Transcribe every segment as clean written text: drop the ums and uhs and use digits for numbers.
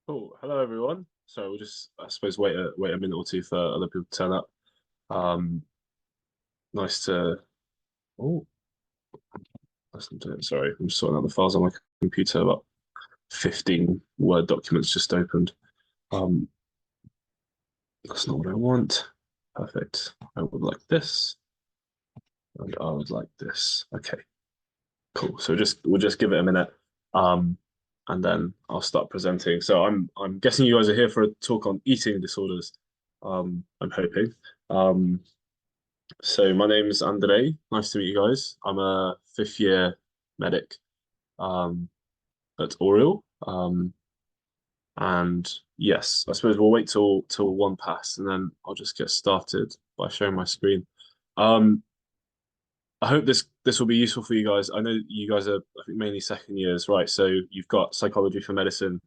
Cool. Hello, everyone. So we'll just, I suppose, wait a minute or two for other people to turn up. Um, nice to. Oh, listen to it. Sorry, I'm just sorting out the files on my computer. About 15 Word documents just opened. Um, that's not what I want. Perfect. I would like this, and I would like this. Okay, cool. So we'll just give it a minute, um, and then I'll start presenting. So I'm guessing you guys are here for a talk on eating disorders. I'm hoping. Um, So my name's Andre. Nice to meet you guys. I'm a fifth year medic um, at Oriel. And yes, I suppose we'll wait till one pass and then I'll just get started by showing my screen. Um, I hope this will be useful for you guys. I know you guys are, I think, mainly second years, right? So you've got psychology for medicine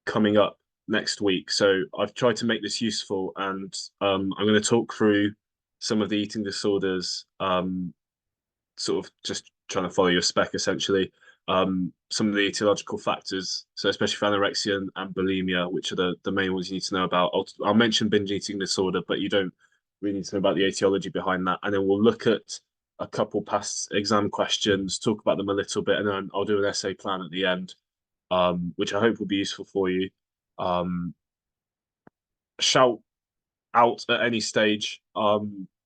coming up next week. So I've tried to make this useful and I'm going to talk through some of the eating disorders sort of just trying to follow your spec essentially. Some of the etiological factors, so especially for anorexia and bulimia, which are the main ones you need to know about. I'll mention binge eating disorder, but you don't really need to know about the etiology behind that. And then we'll look at a couple past exam questions, talk about them a little bit, and then I'll do an essay plan at the end, which I hope will be useful for you. Um, Shout out at any stage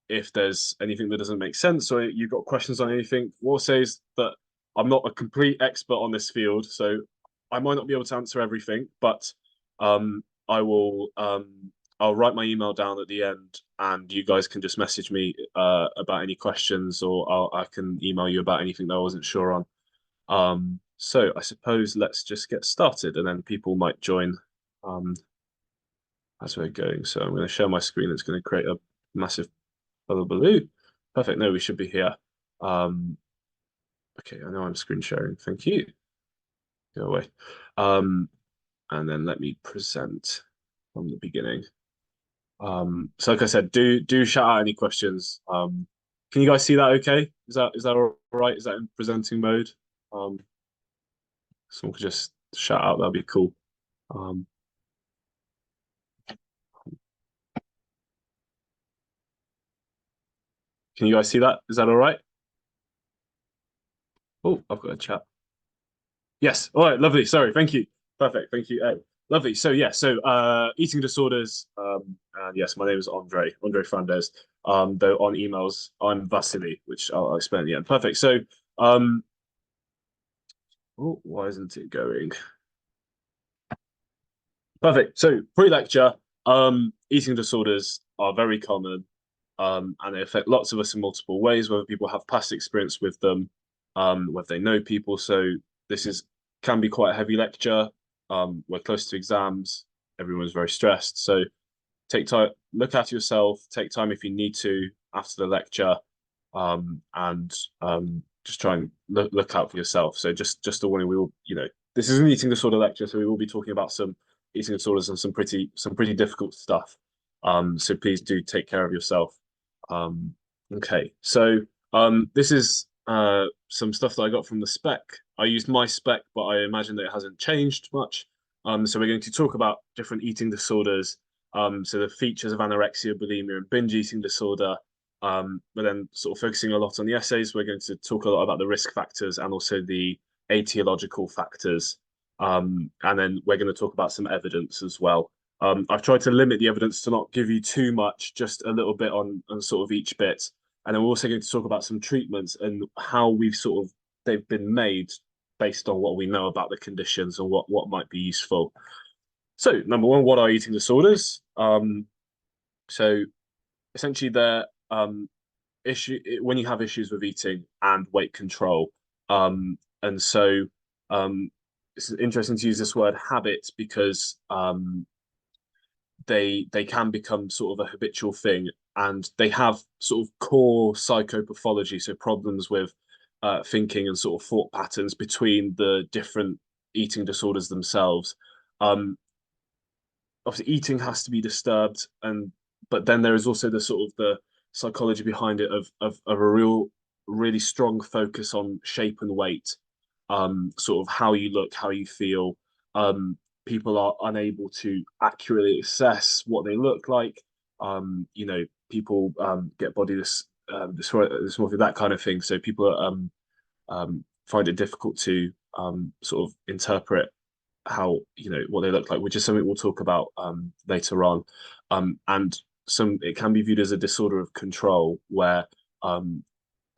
if there's anything that doesn't make sense or you've got questions on anything. What I'll say is that I'm not a complete expert on this field, so I might not be able to answer everything, but I will I'll write my email down at the end and you guys can just message me about any questions or I can email you about anything that I wasn't sure on. So I suppose let's just get started and then people might join um, as we're going. So I'm going to share my screen. It's going to create a massive baloo. Perfect. No, we should be here. Um, okay, I know I'm screen sharing. Thank you. Go away. Um, and then let me present from the beginning. So like I said, do shout out any questions. Can you guys see that okay? Is that all right? Is that in presenting mode? Um, Someone could just shout out, that'd be cool. Um, can you guys see that? Is that all right? Oh, I've got a chat. Yes. All right. Lovely. Sorry. Thank you. Perfect. Thank you. Lovely. So yeah. So eating disorders. And yes, my name is Andre Fernandez. Though on emails I'm Vasily, which I'll explain at the end. Perfect. So oh, why isn't it going? Perfect. So pre-lecture, eating disorders are very common, and they affect lots of us in multiple ways. Whether people have past experience with them, whether they know people. So this is can be quite a heavy lecture. We're close to exams. Everyone's very stressed. So take time, look after yourself. Take time if you need to after the lecture, and just try and look out for yourself. So just a warning, we will, this is an eating disorder lecture, so we will be talking about some eating disorders and some pretty difficult stuff. So please do take care of yourself. Okay, so this is some stuff that I got from the spec. I used my spec, but I imagine that it hasn't changed much. So we're going to talk about different eating disorders. So the features of anorexia, bulimia, and binge eating disorder. But then sort of focusing a lot on the essays, we're going to talk a lot about the risk factors and also the etiological factors. And then we're going to talk about some evidence as well. I've tried to limit the evidence to not give you too much, just a little bit on sort of each bit. And then we're also going to talk about some treatments and how they've been made based on what we know about the conditions and what might be useful. So number one, what are eating disorders? So essentially they're issue when you have issues with eating and weight control. And so it's interesting to use this word habit because they can become sort of a habitual thing and they have sort of core psychopathology, so problems with thinking and sort of thought patterns between the different eating disorders themselves. Um, Obviously eating has to be disturbed, and but then there is also the sort of the psychology behind it of a really strong focus on shape and weight, sort of how you look, how you feel. people are unable to accurately assess what they look like. You know, people get body dysmorphia, that kind of thing. So people find it difficult to sort of interpret how, you know, what they look like, which is something we'll talk about later on. And it can be viewed as a disorder of control where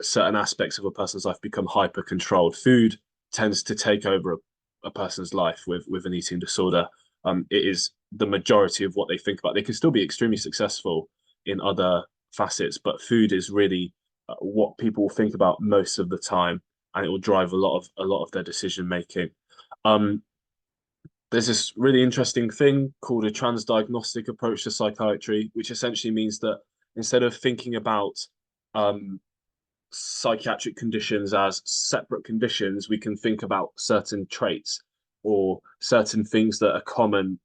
certain aspects of a person's life become hyper controlled. Food tends to take over a person's life with an eating disorder. It is the majority of what they think about. They can still be extremely successful in other facets, but food is really what people think about most of the time, and it will drive a lot of their decision making. Um, there's this really interesting thing called a transdiagnostic approach to psychiatry, which essentially means that instead of thinking about um, psychiatric conditions as separate conditions, we can think about certain traits or certain things that are common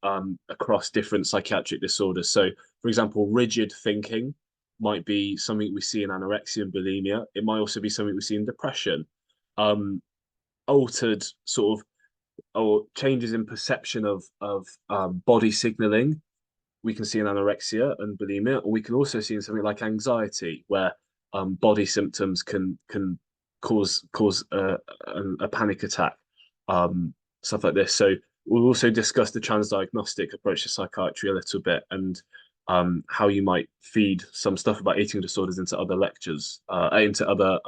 across different psychiatric disorders. So, for example, rigid thinking might be something we see in anorexia and bulimia. It might also be something we see in depression. Altered sort of or changes in perception of body signaling we can see in anorexia and bulimia, or we can also see in something like anxiety, where body symptoms can cause a panic attack, stuff like this. So we'll also discuss the transdiagnostic approach to psychiatry a little bit and how you might feed some stuff about eating disorders into other lectures, into other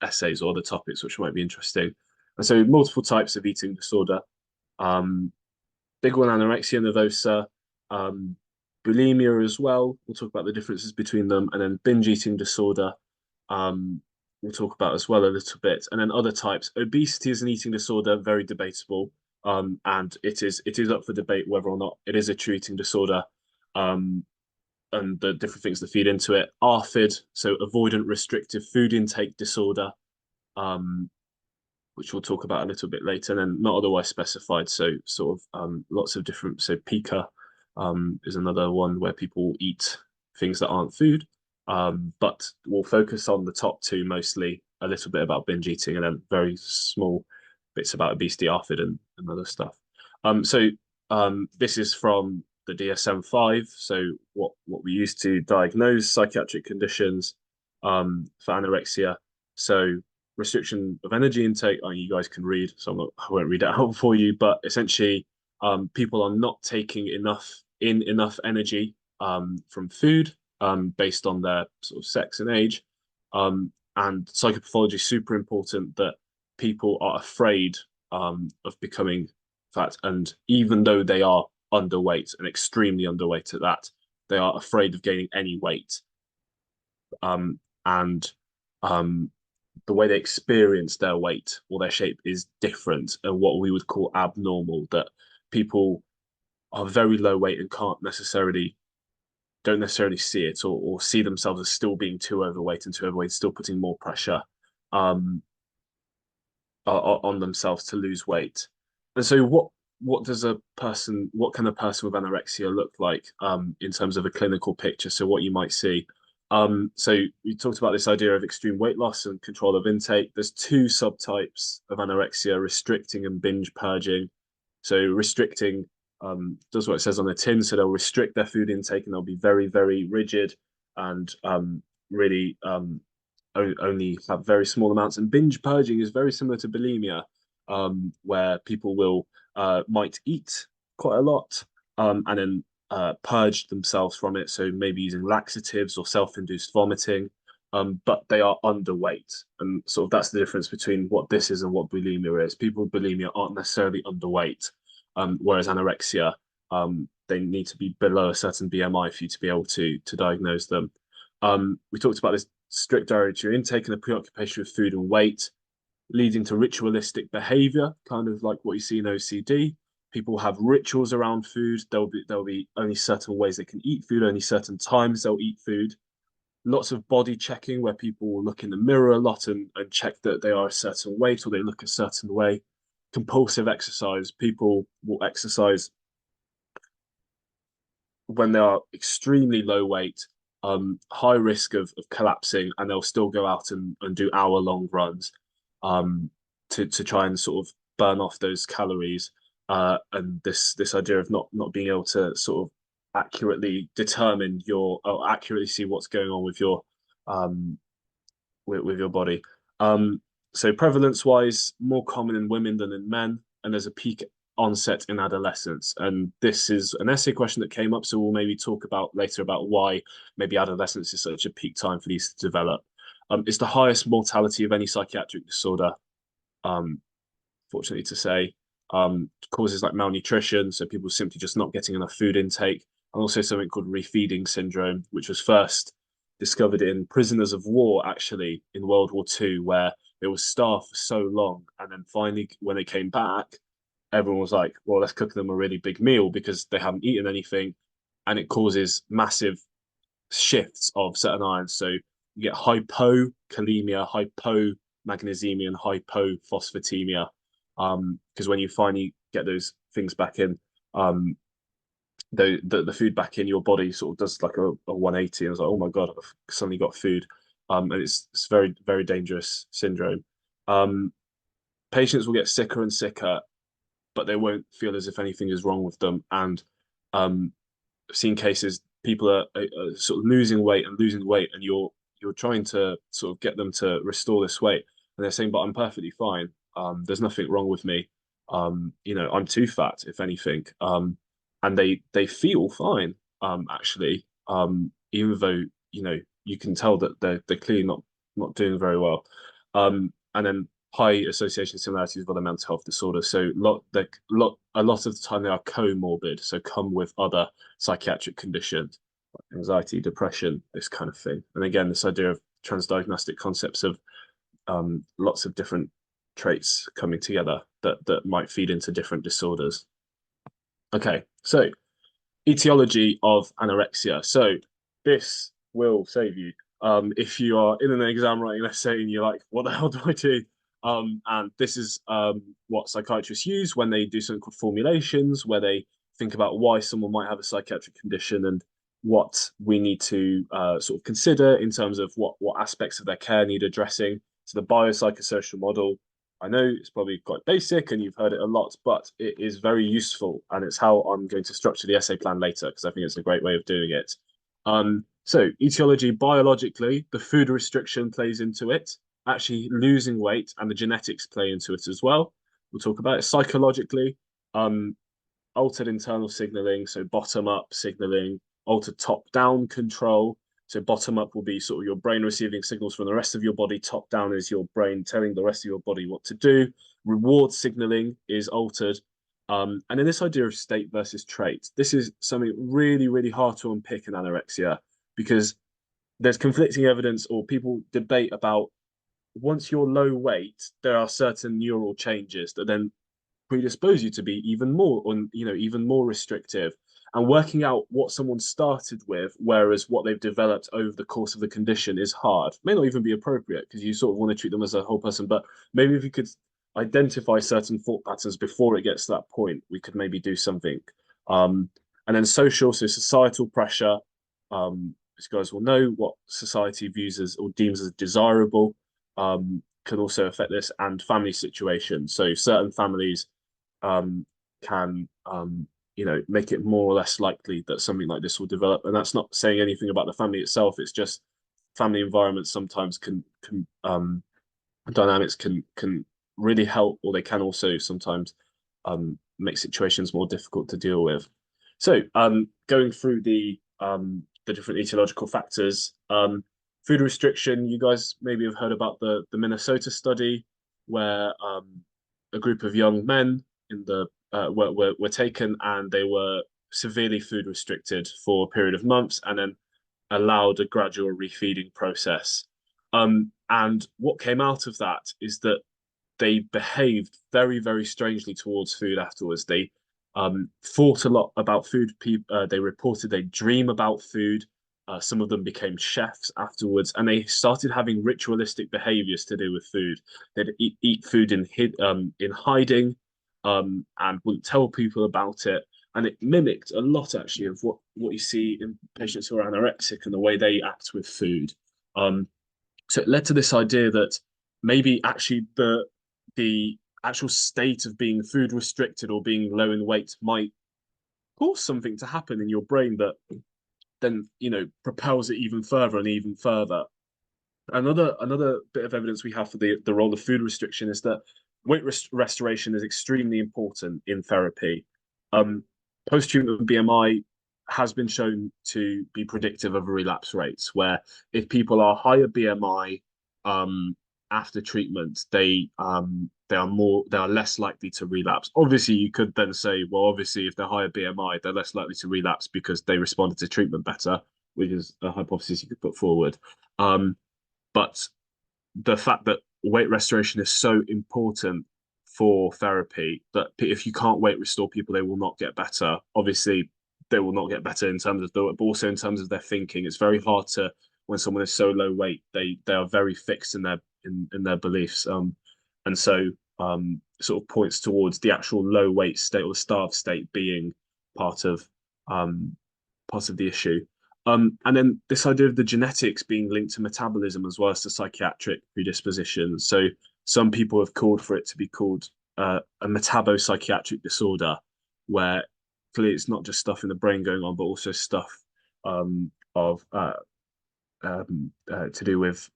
essays or other topics, which might be interesting. And so multiple types of eating disorder. Um, Big one, anorexia nervosa, um, bulimia as well. We'll talk about the differences between them, and then binge eating disorder. We'll talk about as well a little bit, and then other types. Obesity is an eating disorder, very debatable, and it is up for debate whether or not it is a true eating disorder, um, and the different things that feed into it. ARFID, so avoidant restrictive food intake disorder. Um, which we'll talk about a little bit later, and then not otherwise specified. So sort of lots of different. So pica is another one where people eat things that aren't food, but we'll focus on the top two mostly. A little bit about binge eating, and then very small bits about obesity, ARFID, and other stuff. So this is from the DSM-5. So what we use to diagnose psychiatric conditions for anorexia. So restriction of energy intake. You guys can read, so I won't read it out for you. But essentially, people are not taking enough energy from food based on their sort of sex and age. And psychopathology is super important that people are afraid of becoming fat, and even though they are underweight and extremely underweight at that, they are afraid of gaining any weight. And the way they experience their weight or their shape is different and what we would call abnormal, that people are very low weight and don't necessarily see it, or see themselves as still being too overweight, and too overweight still putting more pressure um, on themselves to lose weight. And so what can a person with anorexia look like in terms of a clinical picture? So what you might see. So you talked about this idea of extreme weight loss and control of intake. There's two subtypes of anorexia: restricting and binge purging. So restricting does what it says on the tin. So they'll restrict their food intake and they'll be very, very rigid and really only have very small amounts. And binge purging is very similar to bulimia, where people will might eat quite a lot and then purge themselves from it. So maybe using laxatives or self-induced vomiting, but they are underweight. And sort of that's the difference between what this is and what bulimia is. People with bulimia aren't necessarily underweight, whereas anorexia, they need to be below a certain BMI for you to be able to diagnose them. We talked about this strict dietary intake and a preoccupation with food and weight, leading to ritualistic behavior, kind of like what you see in OCD. People have rituals around food. There'll be only certain ways they can eat food, only certain times they'll eat food. Lots of body checking where people will look in the mirror a lot and check that they are a certain weight or they look a certain way. Compulsive exercise. People will exercise when they are extremely low weight, high risk of collapsing, and they'll still go out and do hour-long runs to try and sort of burn off those calories. and this idea of not being able to sort of accurately determine your or accurately see what's going on with your um with your body. Um, so prevalence wise, more common in women than in men, and there's a peak onset in adolescence. And this is an essay question that came up, so we'll maybe talk about later about why maybe adolescence is such a peak time for these to develop. It's the highest mortality of any psychiatric disorder, um, fortunately to say. Causes like malnutrition, so people simply just not getting enough food intake, and also something called refeeding syndrome, which was first discovered in prisoners of war, actually, in World War II, where they were starved for so long. And then finally, when they came back, everyone was like, well, let's cook them a really big meal because they haven't eaten anything. And it causes massive shifts of certain ions. So you get hypokalemia, hypomagnesemia, and hypophosphatemia. Because when you finally get those things back in, um, the food back in your body sort of does like a 180, and it's like, oh my God, I've suddenly got food. And it's very, very dangerous syndrome. Um, Patients will get sicker and sicker, but they won't feel as if anything is wrong with them. And I've seen cases people are sort of losing weight and losing weight, and you're trying to sort of get them to restore this weight, and they're saying, "But I'm perfectly fine. There's nothing wrong with me. I'm too fat, if anything." And they feel fine, actually, even though you can tell that they're clearly not doing very well. And then high association similarities with other mental health disorders. So a lot of the time they are comorbid, so come with other psychiatric conditions, like anxiety, depression, this kind of thing. And again, this idea of transdiagnostic concepts of lots of different traits coming together that might feed into different disorders. Okay, so etiology of anorexia. So this will save you. If you are in an exam writing an essay and you're like, what the hell do I do? And this is what psychiatrists use when they do something called formulations, where they think about why someone might have a psychiatric condition and what we need to sort of consider in terms of what aspects of their care need addressing. So the biopsychosocial model, I know it's probably quite basic and you've heard it a lot, but it is very useful, and it's how I'm going to structure the essay plan later because I think it's a great way of doing it. So etiology, biologically, the food restriction plays into it. Actually, losing weight and the genetics play into it as well. We'll talk about it psychologically. Um, Altered internal signaling, so bottom up signaling, altered top down control. So bottom up will be sort of your brain receiving signals from the rest of your body. Top down is your brain telling the rest of your body what to do. Reward signaling is altered. And then this idea of state versus trait. This is something really, really hard to unpick in anorexia because there's conflicting evidence or people debate about once you're low weight, there are certain neural changes that then predispose you to be even more even more restrictive, and working out what someone started with whereas what they've developed over the course of the condition is hard. May not even be appropriate because you sort of want to treat them as a whole person, but maybe if you could identify certain thought patterns before it gets to that point, we could maybe do something. And then social, so societal pressure. As you guys will know, what society views as or deems as desirable can also affect this, and family situation. So certain families can make it more or less likely that something like this will develop. And that's not saying anything about the family itself. It's just family environments sometimes can dynamics can really help, or they can also sometimes make situations more difficult to deal with. So going through the different etiological factors, food restriction. You guys maybe have heard about the Minnesota study where a group of young men in the were taken and they were severely food restricted for a period of months and then allowed a gradual refeeding process. And what came out of that is that they behaved very, very strangely towards food afterwards. They thought a lot about food. They reported they dream about food. Some of them became chefs afterwards, and they started having ritualistic behaviors to do with food. They'd eat food in hiding, and wouldn't tell people about it. And it mimicked a lot actually of what you see in patients who are anorexic and the way they act with food. So it led to this idea that maybe actually the actual state of being food restricted or being low in weight might cause something to happen in your brain that then propels it even further and even further. Another bit of evidence we have for the role of food restriction is that restoration is extremely important in therapy. Post-treatment BMI has been shown to be predictive of relapse rates, where if people are higher BMI after treatment, they are less likely to relapse. Obviously, you could then say, well, obviously, if they're higher BMI, they're less likely to relapse because they responded to treatment better, which is a hypothesis you could put forward. But the fact that weight restoration is so important for therapy that if you can't weight restore people, they will not get better. Obviously, they will not get better in terms of but also in terms of their thinking. It's very hard to, when someone is so low weight, they are very fixed in their beliefs. And so sort of points towards the actual low weight state or the starved state being part of the issue. And then this idea of the genetics being linked to metabolism as well as to psychiatric predisposition. So some people have called for it to be called a metabopsychiatric disorder, where clearly it's not just stuff in the brain going on, but also stuff of to do with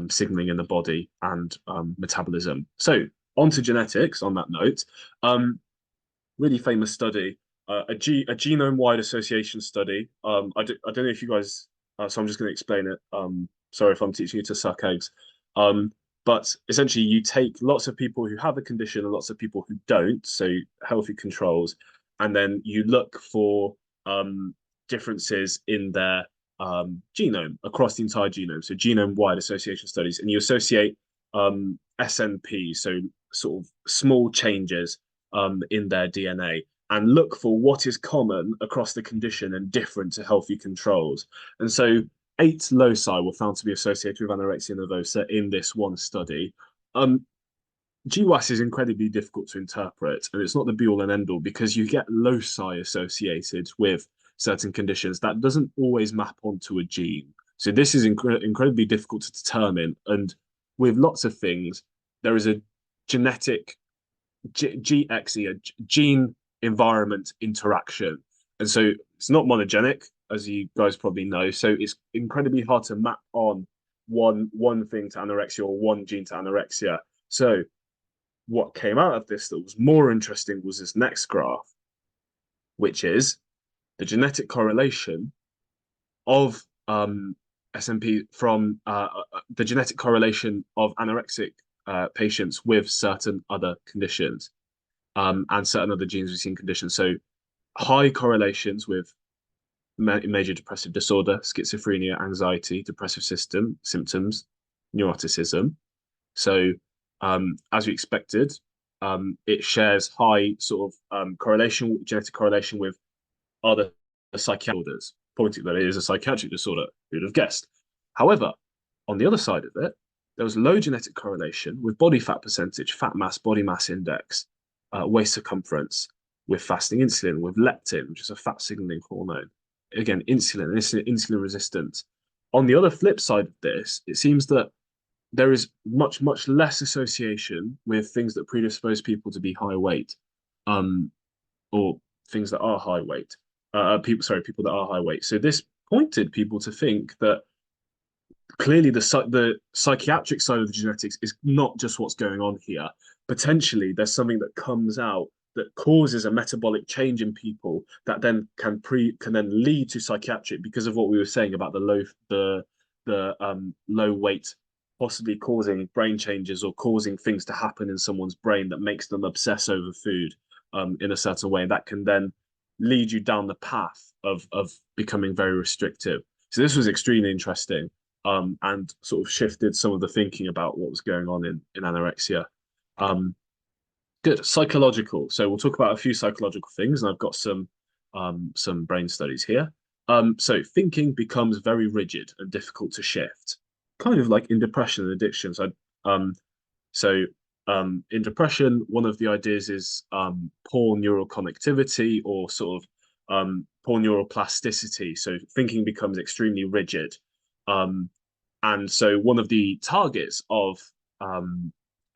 signaling in the body and metabolism. So on to genetics. On that note, really famous study, a genome-wide association study. I don't know if you guys, so I'm just going to explain it. Sorry if I'm teaching you to suck eggs. But essentially, you take lots of people who have a condition and lots of people who don't, so healthy controls, and then you look for differences in their genome across the entire genome. So genome-wide association studies, and you associate SNP, so sort of small changes in their DNA, and look for what is common across the condition and different to healthy controls. And so 8 loci were found to be associated with anorexia nervosa in this one study. GWAS is incredibly difficult to interpret, and it's not the be-all and end-all because you get loci associated with certain conditions that doesn't always map onto a gene. So this is incredibly difficult to determine. And with lots of things, there is a genetic GXE, a gene environment interaction. And so it's not monogenic, as you guys probably know. So it's incredibly hard to map on one thing to anorexia or one gene to anorexia. So what came out of this that was more interesting was this next graph, which is the genetic correlation of SNP from the genetic correlation of anorexic patients with certain other conditions and certain other genes we see in conditions. So high correlations with major depressive disorder, schizophrenia, anxiety, depressive symptoms, neuroticism. So as we expected, it shares high sort of genetic correlation with other psychiatric disorders, pointing that it is a psychiatric disorder. Who'd have guessed? However, on the other side of it, there was low genetic correlation with body fat percentage, fat mass, body mass index, waist circumference, with fasting insulin, with leptin, which is a fat signaling hormone. Again, insulin resistant. On the other flip side of this, it seems that there is much, much less association with things that predispose people to be high weight, or things that are high weight. People that are high weight. So this pointed people to think that clearly the psychiatric side of the genetics is not just what's going on here. Potentially, there's something that comes out that causes a metabolic change in people that then can then lead to psychiatric because of what we were saying about the low weight possibly causing brain changes or causing things to happen in someone's brain that makes them obsess over food in a certain way that can then lead you down the path of becoming very restrictive. So this was extremely interesting and sort of shifted some of the thinking about what was going on in anorexia. Good. Psychological. So we'll talk about a few psychological things, and I've got some brain studies here. So thinking becomes very rigid and difficult to shift, kind of like in depression and addiction. In depression, one of the ideas is poor neural connectivity or sort of poor neural plasticity. So thinking becomes extremely rigid. And so one of the targets of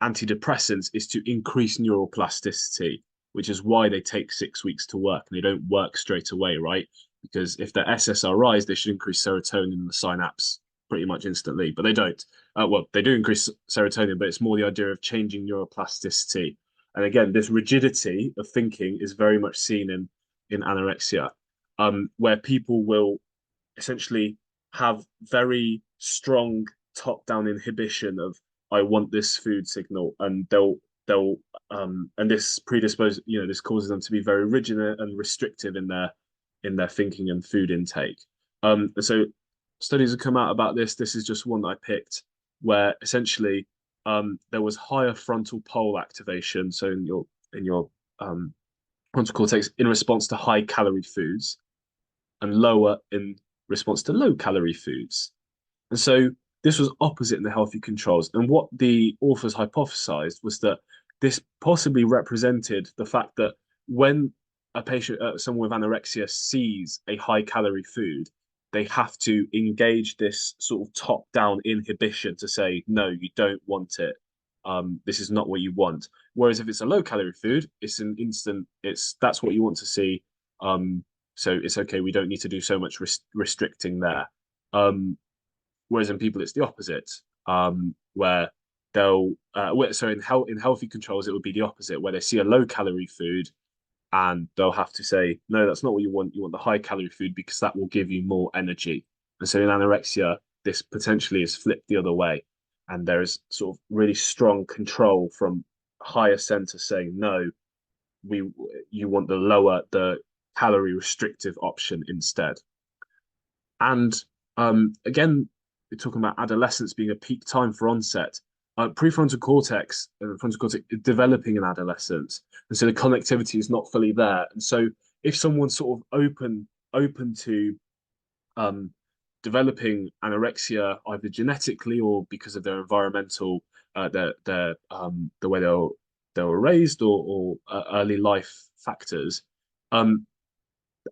antidepressants is to increase neuroplasticity, which is why they take 6 weeks to work and they don't work straight away, right? Because if they're SSRIs, they should increase serotonin in the synapse pretty much instantly, but they don't. Well, they do increase serotonin, but it's more the idea of changing neuroplasticity. And again, this rigidity of thinking is very much seen in anorexia, where people will essentially have very strong top-down inhibition of I want this food signal, and they'll and this predispose, this causes them to be very rigid and restrictive in their thinking and food intake. And so studies have come out about this. This is just one that I picked, where essentially there was higher frontal pole activation, so in your frontal cortex in response to high calorie foods, and lower in response to low calorie foods. And so this was opposite in the healthy controls. And what the authors hypothesized was that this possibly represented the fact that when a patient, someone with anorexia, sees a high calorie food, they have to engage this sort of top down inhibition to say, no, you don't want it. This is not what you want. Whereas if it's a low calorie food, it's an instant, that's what you want to see. So it's okay. We don't need to do so much restricting there. Whereas in people, it's the opposite, where in healthy controls, it would be the opposite, where they see a low calorie food and they'll have to say, no, that's not what you want. You want the high calorie food because that will give you more energy. And so in anorexia, this potentially is flipped the other way. And there is sort of really strong control from higher center saying, no, you want the calorie restrictive option instead. And again, we're talking about adolescence being a peak time for onset. Prefrontal cortex and frontal cortex is developing in adolescence, and so the connectivity is not fully there. And so, if someone's sort of open to developing anorexia either genetically or because of their environmental, the way they were raised or early life factors,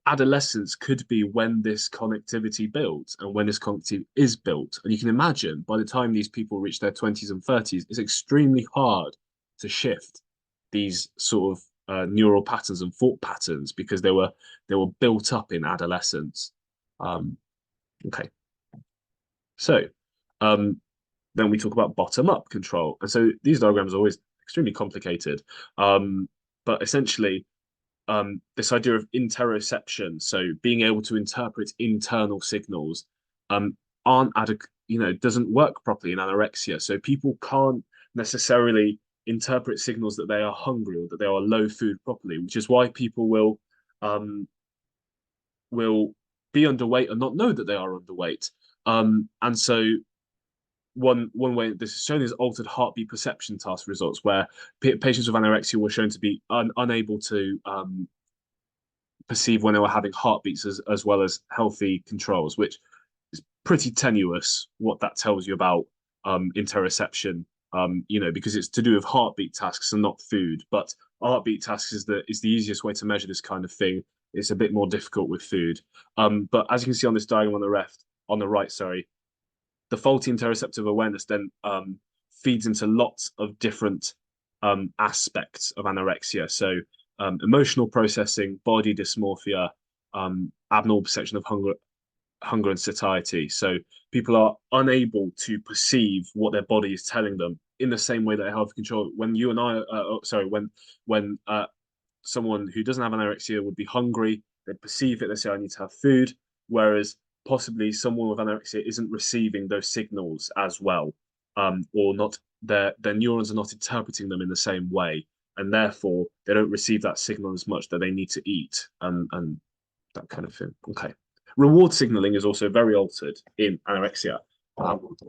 adolescence could be when this connectivity builds and when this connectivity is built. And you can imagine by the time these people reach their 20s and 30s, it's extremely hard to shift these sort of neural patterns and thought patterns because they were built up in adolescence. Okay. So then we talk about bottom-up control. And so these diagrams are always extremely complicated. But essentially, this idea of interoception, so being able to interpret internal signals, aren't doesn't work properly in anorexia. So people can't necessarily interpret signals that they are hungry or that they are low food properly, which is why people will be underweight and not know that they are underweight. And so one way this is shown is altered heartbeat perception task results, where patients with anorexia were shown to be unable to perceive when they were having heartbeats as well as healthy controls, which is pretty tenuous what that tells you about interoception, because it's to do with heartbeat tasks and not food. But heartbeat tasks is the easiest way to measure this kind of thing. It's a bit more difficult with food. But as you can see on this diagram on the right, sorry, the faulty interoceptive awareness then feeds into lots of different aspects of anorexia. So emotional processing, body dysmorphia, abnormal perception of hunger and satiety. So people are unable to perceive what their body is telling them in the same way that a health control. When you and I, when someone who doesn't have anorexia would be hungry, they perceive it, they say, I need to have food. Whereas possibly someone with anorexia isn't receiving those signals as well, or not, their neurons are not interpreting them in the same way, and therefore they don't receive that signal as much that they need to eat and that kind of thing. Okay. Reward signaling is also very altered in anorexia,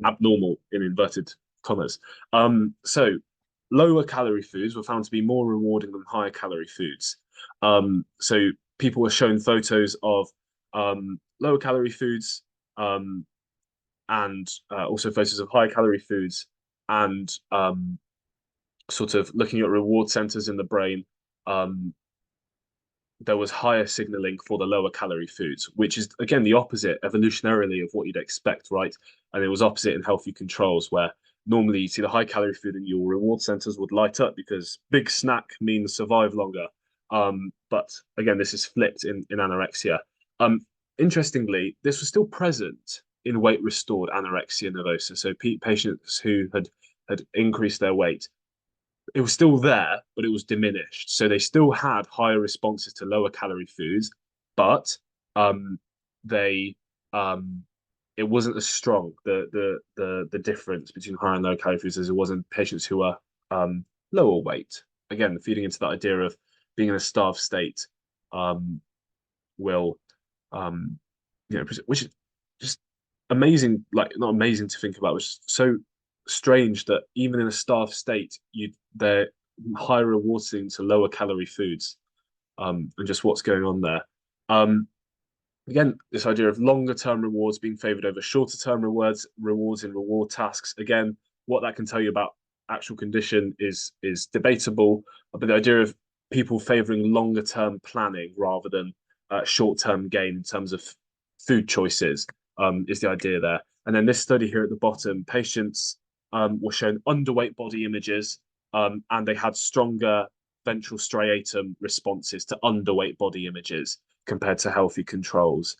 abnormal in inverted commas. So lower calorie foods were found to be more rewarding than higher calorie foods. So people were shown photos of lower calorie foods and also photos of high calorie foods, and sort of looking at reward centers in the brain. There was higher signaling for the lower calorie foods, which is again the opposite evolutionarily of what you'd expect, right? And it was opposite in healthy controls, where normally you see the high calorie food and your reward centers would light up because big snack means survive longer. But again, this is flipped in anorexia. Um, Interestingly, this was still present in weight restored anorexia nervosa. So patients who had increased their weight, it was still there, but it was diminished. So they still had higher responses to lower calorie foods, but um, they it wasn't as strong the difference between higher and lower calorie foods as it was in patients who are lower weight. Again, feeding into that idea of being in a starved state um, will which is just amazing, like not amazing to think about, which is so strange that even in a starved state, they're higher rewarding to lower calorie foods, and just what's going on there. Um, Again, this idea of longer term rewards being favored over shorter term rewards in reward tasks. Again, what that can tell you about actual condition is debatable, but the idea of people favoring longer term planning rather than short term gain in terms of food choices is the idea there. And then this study here at the bottom, patients were shown underweight body images, and they had stronger ventral striatum responses to underweight body images compared to healthy controls,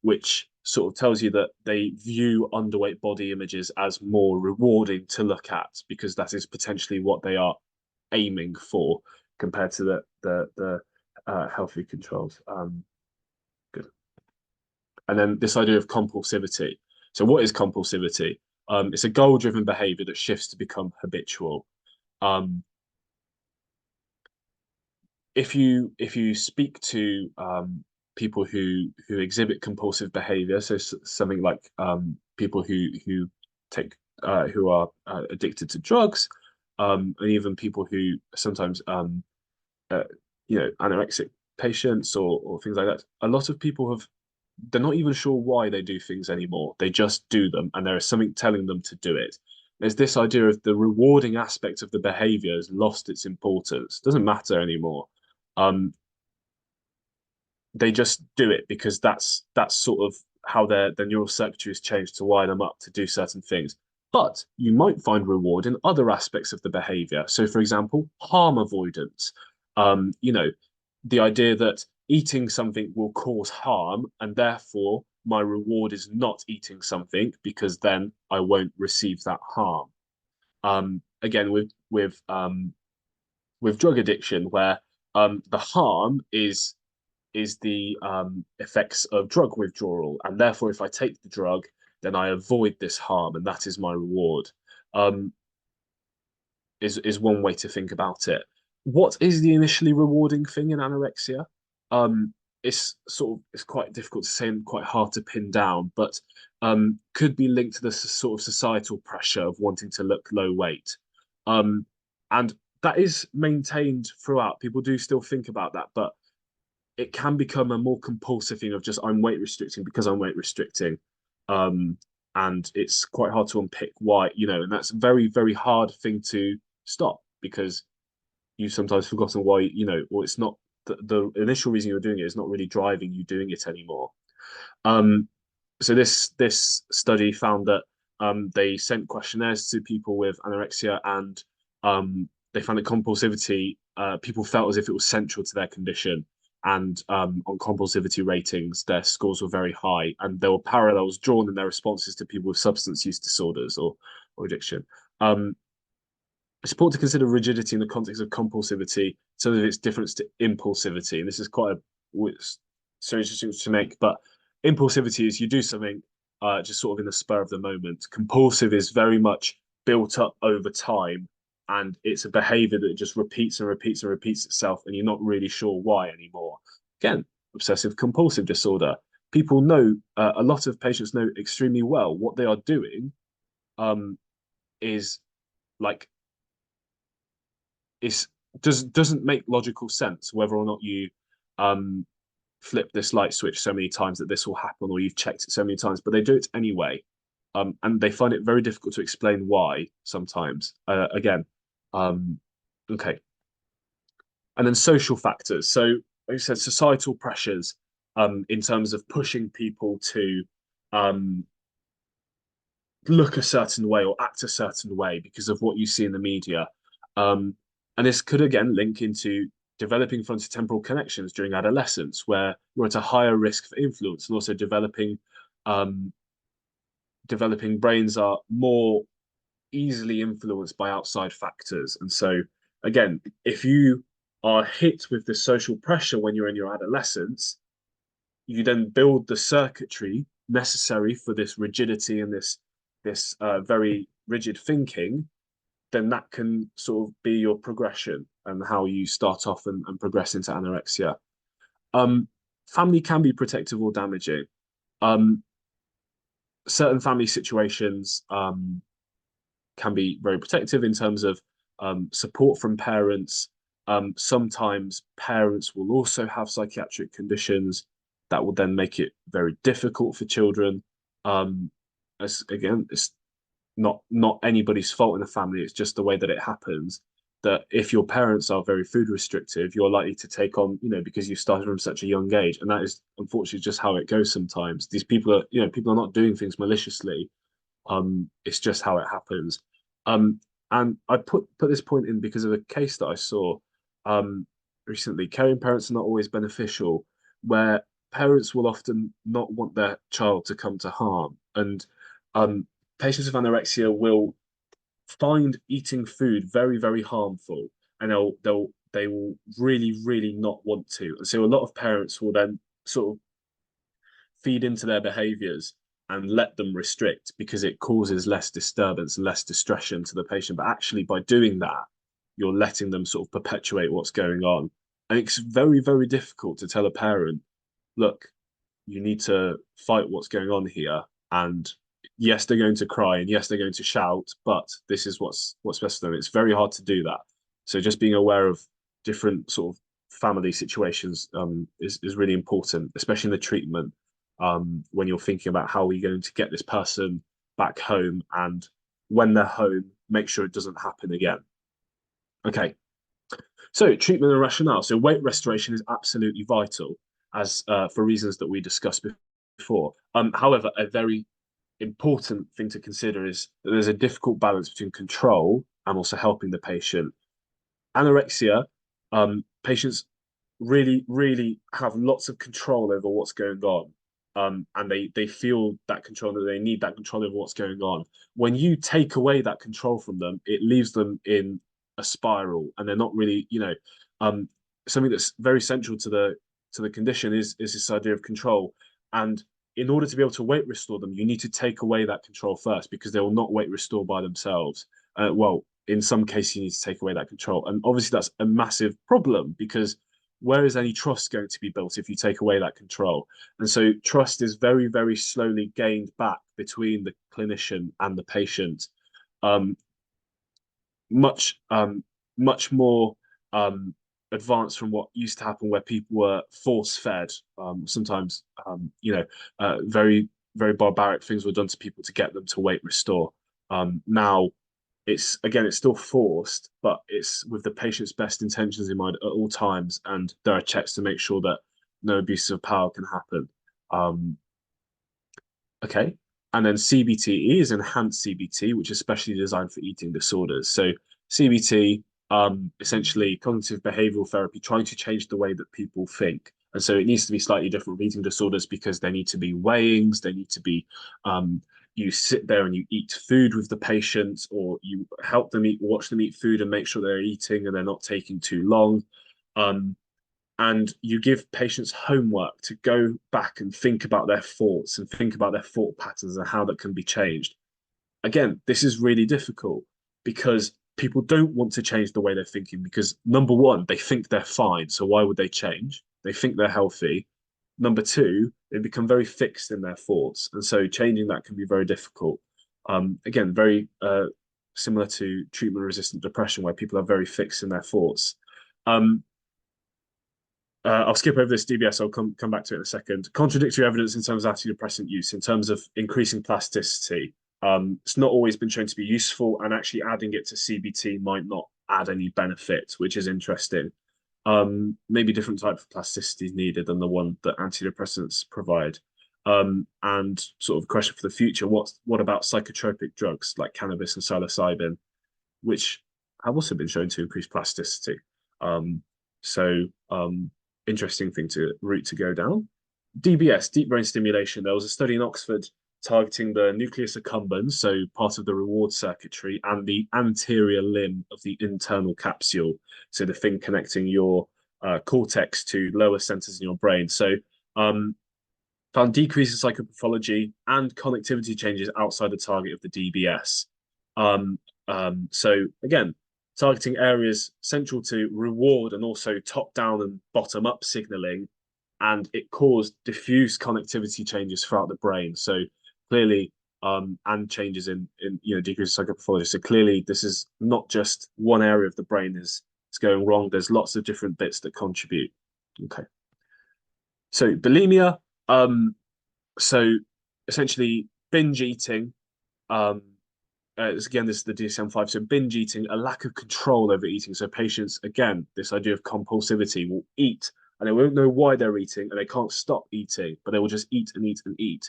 which sort of tells you that they view underweight body images as more rewarding to look at because that is potentially what they are aiming for compared to the healthy controls. Good. And then this idea of compulsivity. So what is compulsivity? It's a goal-driven behavior that shifts to become habitual. Um, if you speak to people who exhibit compulsive behavior, so something like people who take who are addicted to drugs, and even people who sometimes uh, anorexic patients or things like that, a lot of people have they're not even sure why they do things anymore. They just do them, and there is something telling them to do it. There's this idea of the rewarding aspect of the behavior has lost its importance. It doesn't matter anymore. Um, they just do it because that's sort of how their neural circuitry has changed to wire them up to do certain things. But you might find reward in other aspects of the behavior. So, for example, harm avoidance. The idea that eating something will cause harm, and therefore my reward is not eating something because then I won't receive that harm. Again, with drug addiction, where the harm is the effects of drug withdrawal. And therefore, if I take the drug, then I avoid this harm, and that is my reward. Um, is one way to think about it. What is the initially rewarding thing in anorexia? Um, it's quite difficult to say and quite hard to pin down, but could be linked to the sort of societal pressure of wanting to look low weight. And that is maintained throughout. People do still think about that, but it can become a more compulsive thing of just I'm weight restricting because I'm weight restricting. Um, and it's quite hard to unpick why, and that's a very, very hard thing to stop because you've sometimes forgotten why, or it's not the initial reason you're doing it is not really driving you doing it anymore. Um, so this study found that they sent questionnaires to people with anorexia and they found that compulsivity, people felt as if it was central to their condition. And on compulsivity ratings, their scores were very high, and there were parallels drawn in their responses to people with substance use disorders or addiction. It's important to consider rigidity in the context of compulsivity, so that its difference to impulsivity. And this is quite so interesting to make, but impulsivity is you do something just sort of in the spur of the moment. Compulsive is very much built up over time, and it's a behavior that just repeats and repeats and repeats itself, and you're not really sure why anymore. Again, obsessive compulsive disorder. People know, a lot of patients know extremely well what they are doing is like it's doesn't make logical sense whether or not you um flip this light switch so many times that this will happen or you've checked it so many times, but they do it anyway. And they find it very difficult to explain why sometimes. Again, okay. And then social factors. So, like I said, societal pressures in terms of pushing people to um, look a certain way or act a certain way because of what you see in the media. Um, and this could again link into developing frontotemporal connections during adolescence, where you're at a higher risk for influence, and also um, developing brains are more easily influenced by outside factors. And so, again, if you are hit with the social pressure when you're in your adolescence, you then build the circuitry necessary for this rigidity and this very rigid thinking, then that can sort of be your progression and how you start off and progress into anorexia. Um, Family can be protective or damaging. Um, Certain family situations can be very protective in terms of support from parents. Sometimes parents will also have psychiatric conditions that will then make it very difficult for children. As again, it's not anybody's fault in the family. It's just the way that it happens. That if your parents are very food restrictive, you're likely to take on, because you started from such a young age, and that is unfortunately just how it goes sometimes. These people are, people are not doing things maliciously. It's just how it happens. Um, and I put this point in because of a case that I saw um, recently. Caring parents are not always beneficial, where parents will often not want their child to come to harm, and um, patients with anorexia will find eating food very, very harmful, and they will really, really not want to. And so a lot of parents will then sort of feed into their behaviors and let them restrict because it causes less disturbance and less distraction to the patient. But actually, by doing that, you're letting them sort of perpetuate what's going on. And it's very, very difficult to tell a parent, look, you need to fight what's going on here. And yes, they're going to cry and yes, they're going to shout, but this is what's best for them. It's very hard to do that. So just being aware of different sort of family situations is really important, especially in the treatment, when you're thinking about how are you going to get this person back home, and when they're home, make sure it doesn't happen again. Okay, so treatment and rationale. So weight restoration is absolutely vital, as for reasons that we discussed before. However, a very important thing to consider is that there's a difficult balance between control and also helping the patient. Anorexia, patients really, really have lots of control over what's going on. And they feel that control, that they need that control over what's going on. When you take away that control from them, it leaves them in a spiral, and they're not really, something that's very central to the condition is this idea of control. And in order to be able to weight restore them, you need to take away that control first because they will not weight restore by themselves. Well, in some cases, you need to take away that control. And obviously, that's a massive problem because where is any trust going to be built if you take away that control? And so trust is very, very slowly gained back between the clinician and the patient. Um, much, much more advanced from what used to happen, where people were force fed. Sometimes, very, very barbaric things were done to people to get them to weight restore. Now, it's still forced, but it's with the patient's best intentions in mind at all times, and there are checks to make sure that no abuse of power can happen. Um, okay, and then CBT is enhanced CBT, which is specially designed for eating disorders. So CBT, essentially cognitive behavioral therapy, trying to change the way that people think. And so it needs to be slightly different with eating disorders because there need to be weighings, there need to be you sit there and you eat food with the patient, or you help them eat, watch them eat food and make sure they're eating and they're not taking too long. And you give patients homework to go back and think about their thoughts and think about their thought patterns and how that can be changed. Again, this is really difficult because people don't want to change the way they're thinking because number one, they think they're fine. So why would they change? They think they're healthy. Number two, they become very fixed in their thoughts. And so changing that can be very difficult. Again, very similar to treatment resistant depression, where people are very fixed in their thoughts. Um, I'll skip over this DBS. I'll come back to it in a second. Contradictory evidence in terms of antidepressant use, in terms of increasing plasticity. It's not always been shown to be useful, and actually adding it to CBT might not add any benefit, which is interesting. Maybe different type of plasticity is needed than the one that antidepressants provide. And sort of question for the future, what about psychotropic drugs like cannabis and psilocybin, which have also been shown to increase plasticity. Um, so interesting thing to route to go down. DBS, deep brain stimulation. There was a study in Oxford targeting the nucleus accumbens, so part of the reward circuitry, and the anterior limb of the internal capsule, so the thing connecting your cortex to lower centers in your brain. So found decrease in psychopathology and connectivity changes outside the target of the DBS. So again, targeting areas central to reward and also top down and bottom up signaling, and it caused diffuse connectivity changes throughout the brain. So clearly, and changes in decrease in psychopathology. So clearly, this is not just one area of the brain is going wrong. There's lots of different bits that contribute. Okay. So bulimia, so essentially binge eating, again, this is the DSM-5. So binge eating, a lack of control over eating. So patients, again, this idea of compulsivity, will eat and they won't know why they're eating and they can't stop eating, but they will just eat and eat and eat.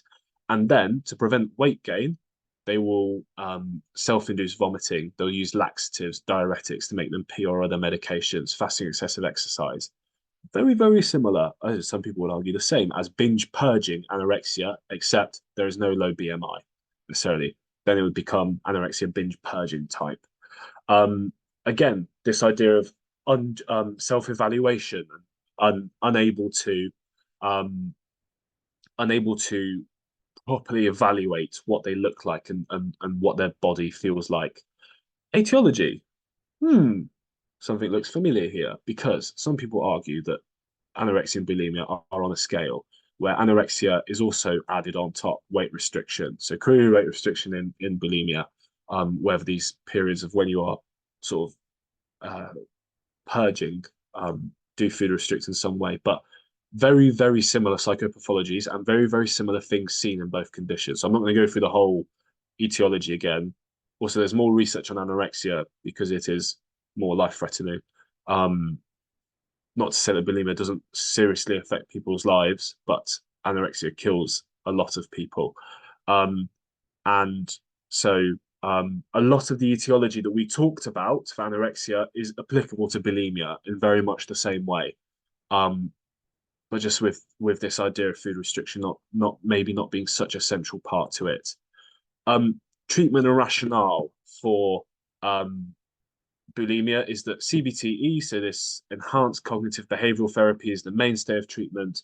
And then to prevent weight gain, they will self-induce vomiting. They'll use laxatives, diuretics to make them pee, or other medications, fasting, excessive exercise. Very, very similar, some people would argue the same as binge purging anorexia, except there is no low BMI necessarily. Then it would become anorexia binge purging type. Um, Again, this idea of self-evaluation, unable to um, unable to properly evaluate what they look like and what their body feels like. Etiology. Something looks familiar here because some people argue that anorexia and bulimia are on a scale where anorexia is also added on top weight restriction. So clearly weight restriction in bulimia, whether these periods of when you are sort of purging, do food restrict in some way, but very, very similar psychopathologies and very, very similar things seen in both conditions. So I'm not going to go through the whole etiology again. Also, there's more research on anorexia because it is more life-threatening. Not to say that bulimia doesn't seriously affect people's lives, but anorexia kills a lot of people. And so a lot of the etiology that we talked about for anorexia is applicable to bulimia in very much the same way. But just with this idea of food restriction not maybe not being such a central part to it. Treatment and rationale for bulimia is that CBTE, so this enhanced cognitive behavioral therapy, is the mainstay of treatment.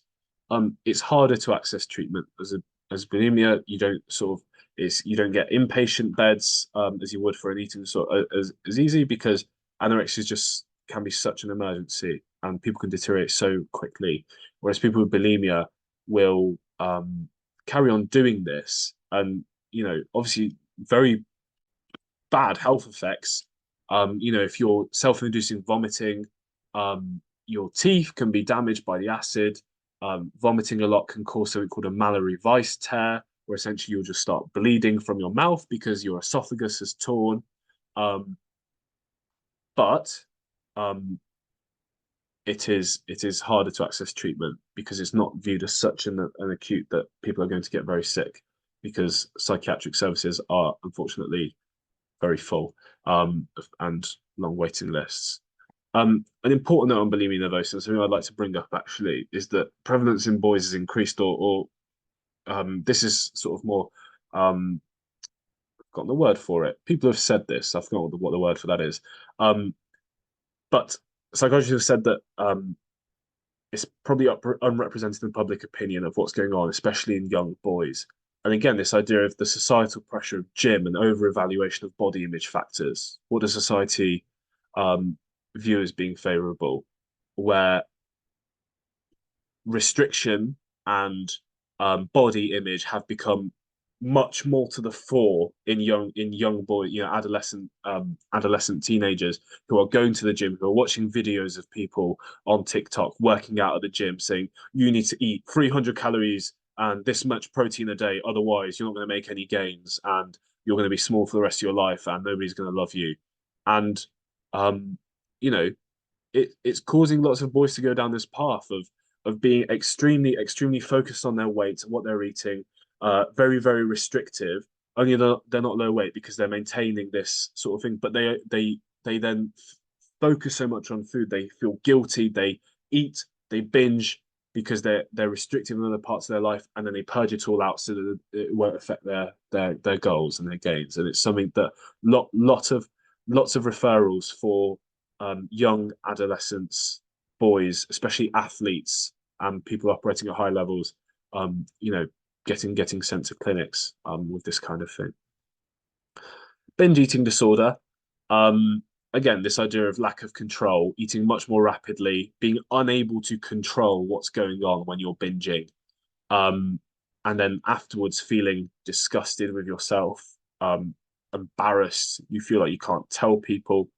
It's harder to access treatment as bulimia. You don't you don't get inpatient beds as you would for an eating disorder as easy because anorexia just can be such an emergency and people can deteriorate so quickly. Whereas people with bulimia will carry on doing this and obviously very bad health effects. If you're self-inducing vomiting, your teeth can be damaged by the acid. Vomiting a lot can cause something called a Mallory Weiss tear, where essentially you'll just start bleeding from your mouth because your esophagus is torn. But it is harder to access treatment because it's not viewed as such an acute that people are going to get very sick because psychiatric services are unfortunately very full and long waiting lists. An important note on bulimia nervosa, something I'd like to bring up actually, is that prevalence in boys is increased, or this is sort of more, I've gotten the word for it. People have said this, I've forgotten what the word for that is. But psychologists have said that it's probably unrepresented in public opinion of what's going on, especially in young boys. And again, this idea of the societal pressure of gym and over-evaluation of body image factors. What does society view as being favorable? Where restriction and body image have become much more to the fore in young boy, adolescent teenagers who are going to the gym, who are watching videos of people on TikTok working out at the gym, saying you need to eat 300 calories and this much protein a day, otherwise you're not going to make any gains and you're going to be small for the rest of your life and nobody's going to love you. And you know, it's causing lots of boys to go down this path of of being extremely focused on their weight and what they're eating, very restrictive. Only they're not low weight because they're maintaining this sort of thing, but they then focus so much on food, they feel guilty, they eat, they binge because they're restricted in other parts of their life, and then they purge it all out so that it won't affect their goals and their gains. And it's something that lots of referrals for young adolescents, boys, especially athletes and people operating at high levels, you know, getting sent to clinics with this kind of thing. Binge eating disorder. Um, Again, this idea of lack of control, eating much more rapidly, being unable to control what's going on when you're binging, um, and then afterwards feeling disgusted with yourself, embarrassed. You feel like you can't tell people.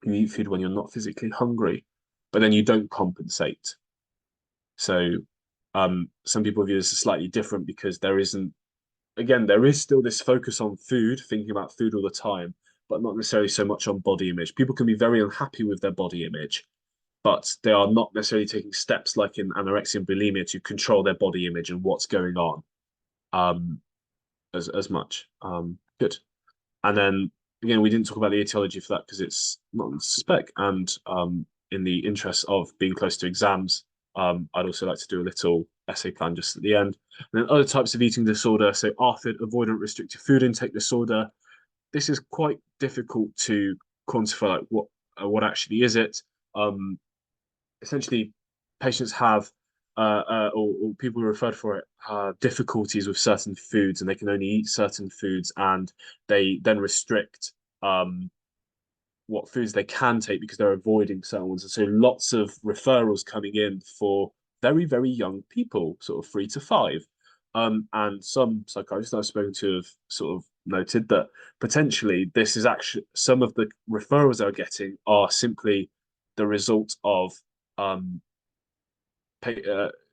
You eat food when you're not physically hungry, but then you don't compensate. So some people view this as slightly different because there isn't, again, there is still this focus on food, thinking about food all the time, but not necessarily so much on body image. People can be very unhappy with their body image, but they are not necessarily taking steps like in anorexia and bulimia to control their body image and what's going on um, as much. Good. And then again, we didn't talk about the etiology for that because it's not in the spec. And in the interest of being close to exams, I'd also like to do a little essay plan just at the end. And then other types of eating disorder, so ARFID, avoidant restrictive food intake disorder. This is quite difficult to quantify, like what actually is it. Essentially, patients have or people referred for it difficulties with certain foods, and they can only eat certain foods, and they then restrict what foods they can take because they're avoiding certain ones. And so lots of referrals coming in for very young people, sort of 3 to 5. And some psychiatrists I've spoken to have sort of noted that potentially this is actually some of the referrals they're getting are simply the result of um,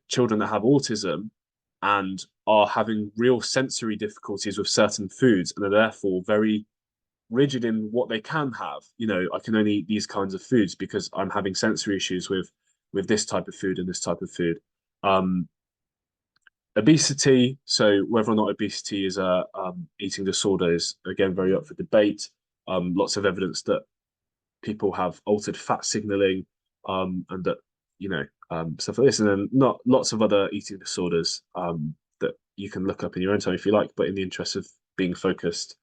children that have autism and are having real sensory difficulties with certain foods and are therefore very rigid in what they can have. You know, I can only eat these kinds of foods because I'm having sensory issues with this type of food and this type of food. Um, Obesity, so whether or not obesity is a eating disorder is again very up for debate. Lots of evidence that people have altered fat signaling, and that stuff like this, and then not lots of other eating disorders that you can look up in your own time if you like. But in the interest of being focused,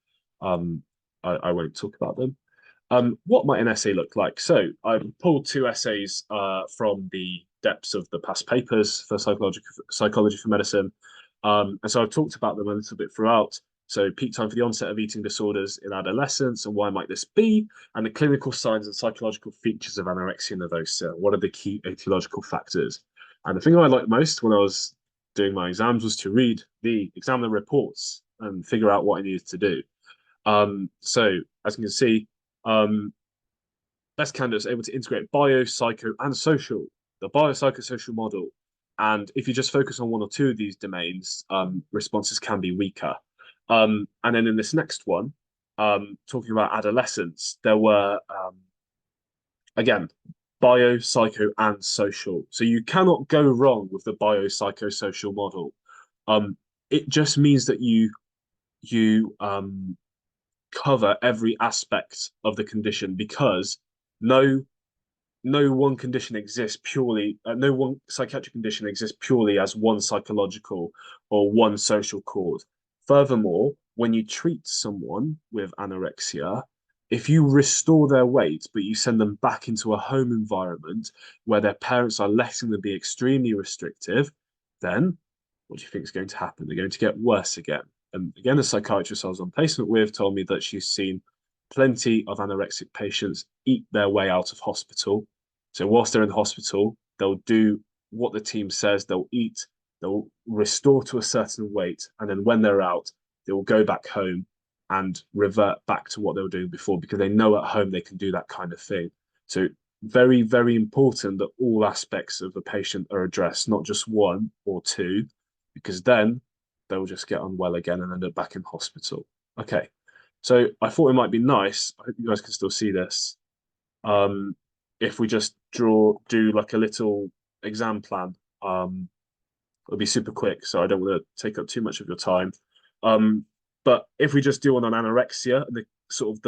um, I won't talk about them. What might an essay look like? So I pulled 2 essays from the depths of the past papers for psychology for medicine. And so I've talked about them a little bit throughout. So peak time for the onset of eating disorders in adolescence, and why might this be? And the clinical signs and psychological features of anorexia nervosa. What are the key etiological factors? And the thing I liked most when I was doing my exams was to read the examiner reports and figure out what I needed to do. So as you can see, um, best candidates able to integrate bio, psycho, and social, the biopsychosocial model. And if you just focus on one or two of these domains, responses can be weaker. And then in this next one, talking about adolescence, there were, again, bio, psycho, and social. So you cannot go wrong with the biopsychosocial model. It just means that you cover every aspect of the condition because no no one condition exists purely no one psychiatric condition exists purely as one psychological or one social cause. Furthermore, when you treat someone with anorexia, if you restore their weight but you send them back into a home environment where their parents are letting them be extremely restrictive, then what do you think is going to happen? They're going to get worse again. And again, a psychiatrist I was on placement with told me that she's seen plenty of anorexic patients eat their way out of hospital. So whilst they're in hospital, they'll do what the team says, they'll eat, they'll restore to a certain weight, and then when they're out, they will go back home and revert back to what they were doing before because they know at home they can do that kind of thing. So very important that all aspects of the patient are addressed, not just one or two, because then they'll just get unwell again and end up back in hospital. Okay, so I thought it might be nice. I hope you guys can still see this. If we just do like a little exam plan It'll be super quick, so I don't want to take up too much of your time. Um, but if we just do one on anorexia and the sort of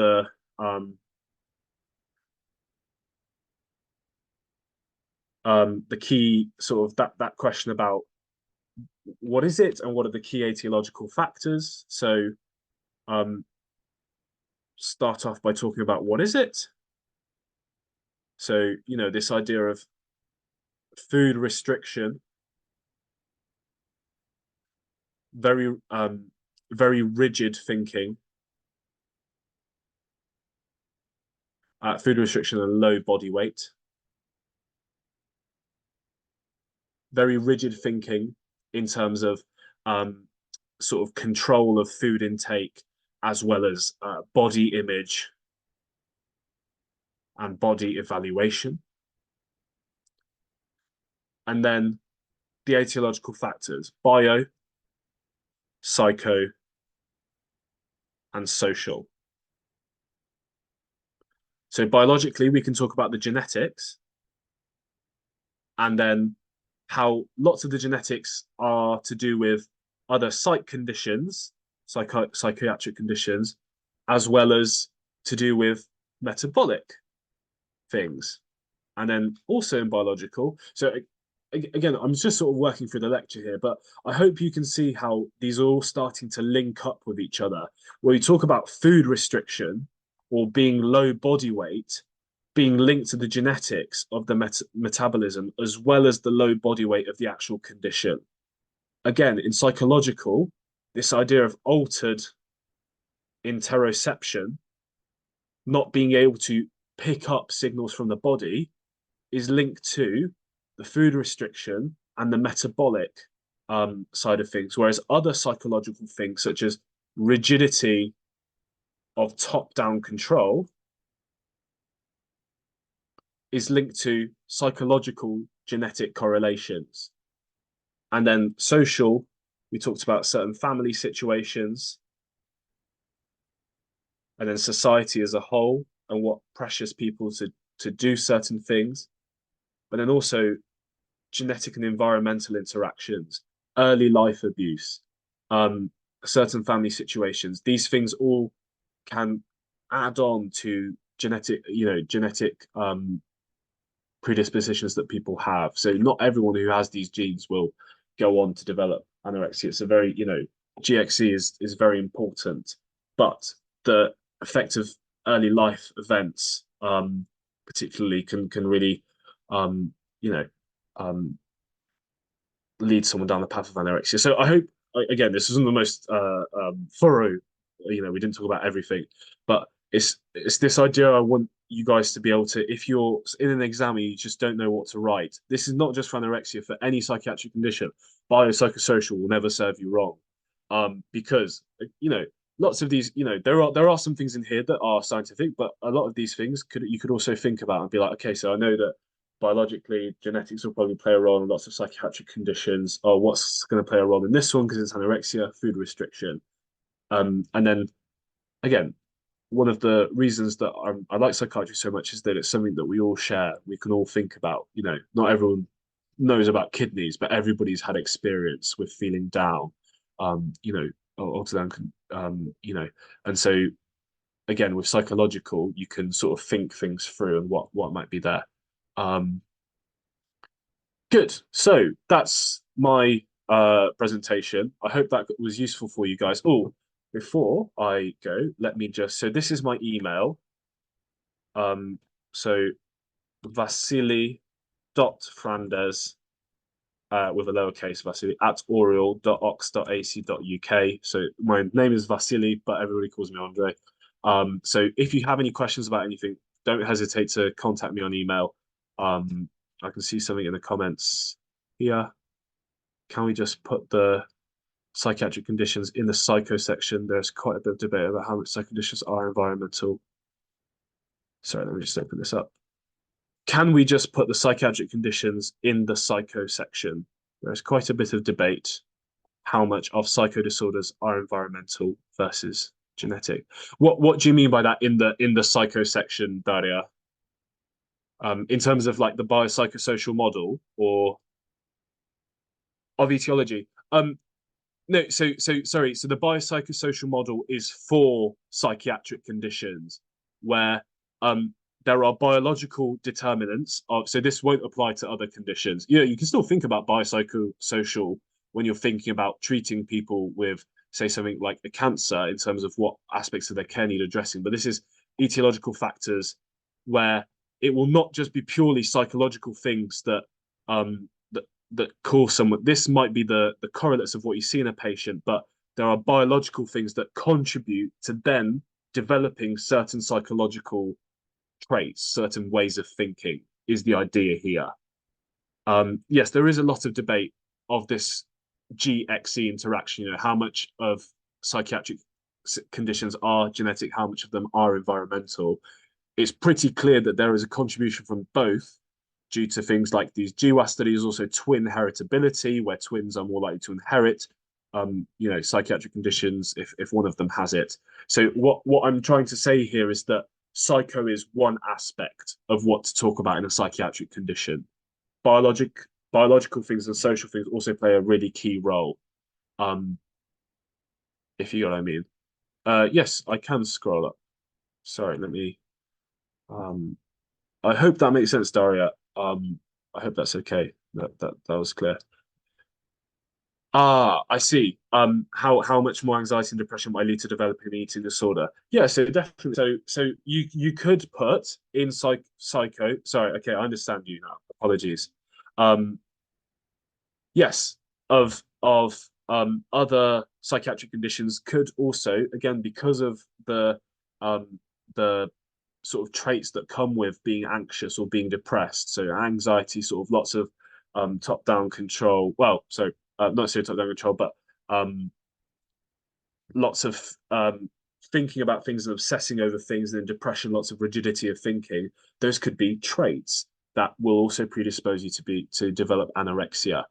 the key sort of that question about what is it and what are the key etiological factors. So um, start off by talking about what is it. So, this idea of food restriction, very rigid thinking, food restriction and low body weight, very rigid thinking in terms of sort of control of food intake as well as body image and body evaluation. And then the etiological factors, bio, psycho, and social. So biologically, we can talk about the genetics and then how lots of the genetics are to do with other psych conditions, psychiatric conditions, as well as to do with metabolic things. And then also in biological. So again, I'm just sort of working through the lecture here, but I hope you can see how these are all starting to link up with each other. Where you talk about food restriction or being low body weight, being linked to the genetics of the metabolism as well as the low body weight of the actual condition. Again, in psychological, this idea of altered interoception, not being able to pick up signals from the body, is linked to the food restriction and the metabolic side of things. Whereas other psychological things, such as rigidity of top-down control, is linked to psychological genetic correlations. And then social, we talked about certain family situations, and then society as a whole and what pressures people to do certain things. But then also genetic and environmental interactions, early life abuse, certain family situations. These things all can add on to genetic predispositions that people have. So not everyone who has these genes will go on to develop anorexia. It's a very, GXE is very important, but the effect of early life events, particularly, can really, um, you know, um, lead someone down the path of anorexia. So I hope, again, this isn't the most thorough. We didn't talk about everything, but it's this idea I want you guys to be able to, if you're in an exam and you just don't know what to write. This is not just for anorexia, for any psychiatric condition. Biopsychosocial will never serve you wrong, because lots of these, there are some things in here that are scientific, but a lot of these things you could also think about and be like, okay, so I know that biologically genetics will probably play a role in lots of psychiatric conditions. Or what's going to play a role in this one because it's anorexia, food restriction, and then again, one of the reasons that I like psychiatry so much is that it's something that we all share. We can all think about. Not everyone knows about kidneys, but everybody's had experience with feeling down. Or down. And so again, with psychological, you can sort of think things through and what might be there. Good. So that's my presentation. I hope that was useful for you guys. Oh, before I go, let me so this is my email. So Vasily.Frandes with a lowercase Vasily at oriel.ox.ac.uk. So my name is Vasily, but everybody calls me Andre. So if you have any questions about anything, don't hesitate to contact me on email. I can see something in the comments here. Can we just put the psychiatric conditions in the psycho section? There's quite a bit of debate about how much psych conditions are environmental. Sorry, let me just open this up. Can we just put the psychiatric conditions in the psycho section? There's quite a bit of debate how much of psycho disorders are environmental versus genetic. What do you mean by that in the psycho section, Daria? In terms of like the biopsychosocial model, or of etiology. No, so sorry. So the biopsychosocial model is for psychiatric conditions where um there are biological determinants of. So this won't apply to other conditions. You know, you can still think about biopsychosocial when you're thinking about treating people with, say, something like a cancer in terms of what aspects of their care need addressing. But this is etiological factors where it will not just be purely psychological things that cause someone. This might be the correlates of what you see in a patient, but there are biological things that contribute to then developing certain psychological traits, certain ways of thinking. Is the idea here? Yes, there is a lot of debate of this GXE interaction. You know, how much of psychiatric conditions are genetic, how much of them are environmental. It's pretty clear that there is a contribution from both due to things like these GWAS studies, also twin heritability, where twins are more likely to inherit, you know, psychiatric conditions if one of them has it. So what I'm trying to say here is that psycho is one aspect of what to talk about in a psychiatric condition. Biologic biological things and social things also play a really key role. Um, if you know what I mean. Yes, I can scroll up. Sorry, let me. Um, I hope that makes sense, Daria. I hope that's okay. That was clear. Ah, I see. How much more anxiety and depression might lead to developing an eating disorder? Yeah, so definitely. So you could put in psycho. Sorry, okay, I understand you now. Apologies. Um, yes, of other psychiatric conditions could also, again, because of um the sort of traits that come with being anxious or being depressed. So anxiety, sort of lots of top-down control. Well, so not necessarily top-down control, but um, lots of thinking about things and obsessing over things, and in depression, lots of rigidity of thinking. Those could be traits that will also predispose you to develop anorexia.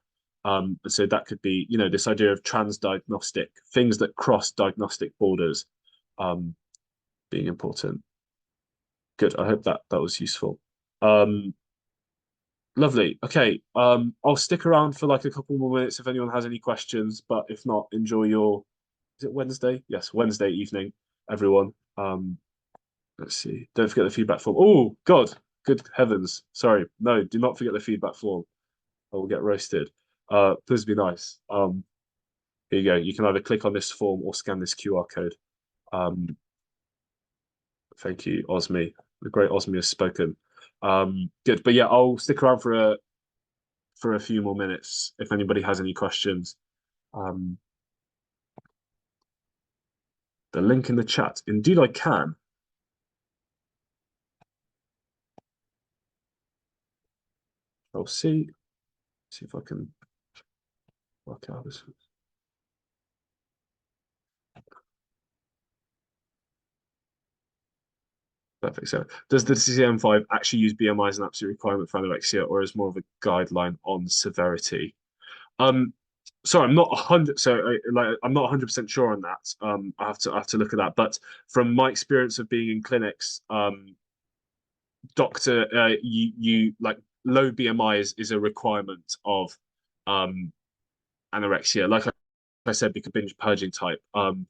And so that could be, you know, this idea of transdiagnostic things that cross diagnostic borders, um, being important. Good. I hope that was useful. Um, Lovely. Okay. I'll stick around for like a couple more minutes if anyone has any questions, but if not, enjoy your, is it Wednesday? Yes, Wednesday evening, everyone. Let's see. Don't forget the feedback form. Oh God, good heavens. Sorry. No, do not forget the feedback form. I will get roasted. Please be nice. Here you go. You can either click on this form or scan this QR code. Um, Thank you, Osmi. The great Osmi has spoken. Good, but yeah, I'll stick around for a few more minutes if anybody has any questions. Um, the link in the chat. Indeed, I can. I'll see if I can work out this. Perfect. So, does the DCM-5 actually use BMI as an absolute requirement for anorexia, or is more of a guideline on severity? Um, Sorry, I'm not 100. So, like, I'm not 100% sure on that. I have to look at that. But from my experience of being in clinics, doctor, you like low BMI is a requirement of um anorexia. Like I said, because binge purging type. And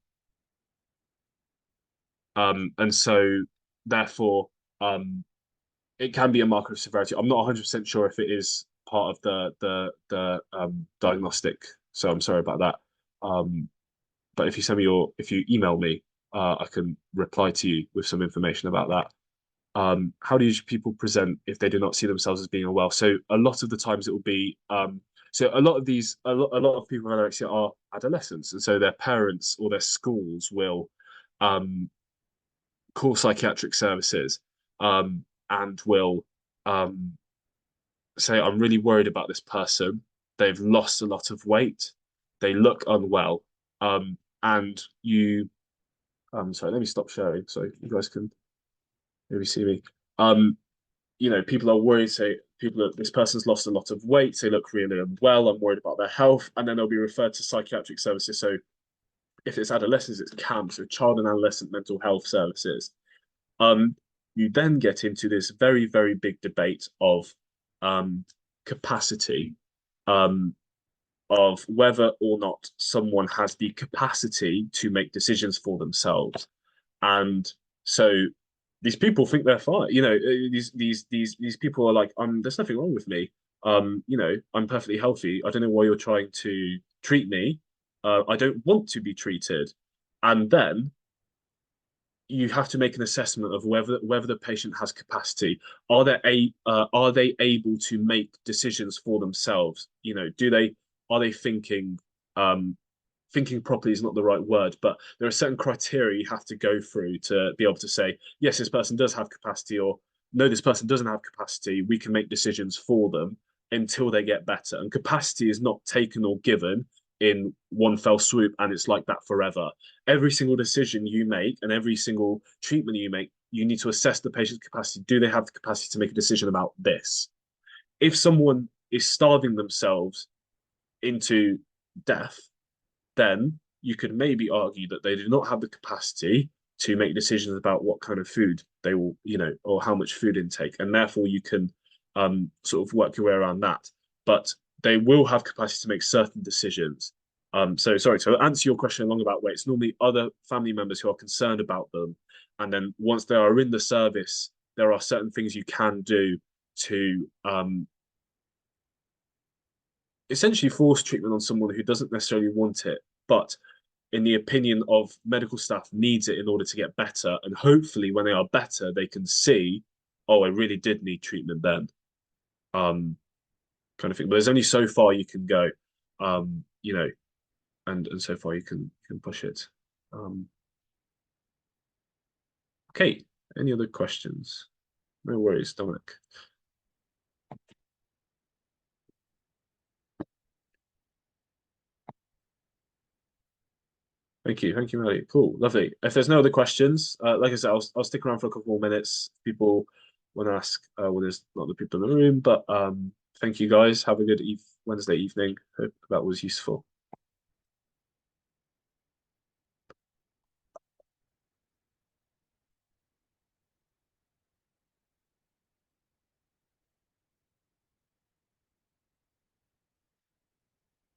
so therefore, it can be a marker of severity. I'm not 100% sure if it is part of the diagnostic. So I'm sorry about that. But if you email me, I can reply to you with some information about that. How do people present if they do not see themselves as being unwell? So a lot of the times it will be so a lot of people with anorexia are adolescents, and so their parents or their schools will um, call psychiatric services and will um, say, "I'm really worried about this person. They've lost a lot of weight. They look unwell." And you, sorry, let me stop sharing so you guys can maybe see me. Um, you know, people are worried, say, this person's lost a lot of weight, they look really unwell, I'm worried about their health, and then they'll be referred to psychiatric services. So if it's adolescents, it's CAMS, so child and adolescent mental health services. Um, you then get into this very, very big debate of capacity. Um, of whether or not someone has the capacity to make decisions for themselves. And so these people think they're fine. These people are like, there's nothing wrong with me. I'm perfectly healthy. I don't know why you're trying to treat me. I don't want to be treated. And then you have to make an assessment of whether the patient has capacity. Are they able to make decisions for themselves? Do they are they thinking thinking properly is not the right word, but there are certain criteria you have to go through to be able to say, yes, this person does have capacity, or no, this person doesn't have capacity. We can make decisions for them until they get better. And capacity is not taken or given in one fell swoop, and it's like that forever. Every single decision you make and every single treatment you make, you need to assess the patient's capacity. Do they have the capacity to make a decision about this? If someone is starving themselves into death, then you could maybe argue that they do not have the capacity to make decisions about what kind of food they will, or how much food intake, and therefore you can sort of work your way around that. But they will have capacity to make certain decisions. So sorry to answer your question along about weights. Normally, other family members who are concerned about them, and then once they are in the service, there are certain things you can do to essentially force treatment on someone who doesn't necessarily want it, but in the opinion of medical staff, needs it in order to get better. And hopefully, when they are better, they can see, oh, I really did need treatment then, kind of thing. But there's only so far you can go, um, you know, and so far you can push it. Um, okay. Any other questions? No worries, Dominic. Thank you, Melly. Cool, lovely. If there's no other questions, like I said, I'll stick around for a couple more minutes. People want to ask when there's not the people in the room, but thank you guys. Have a good Wednesday evening. Hope that was useful.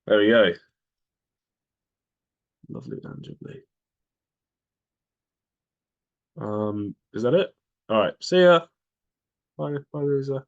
There we go. Lovely, Angela. Is that it? All right. See ya. Bye, bye, Rosa.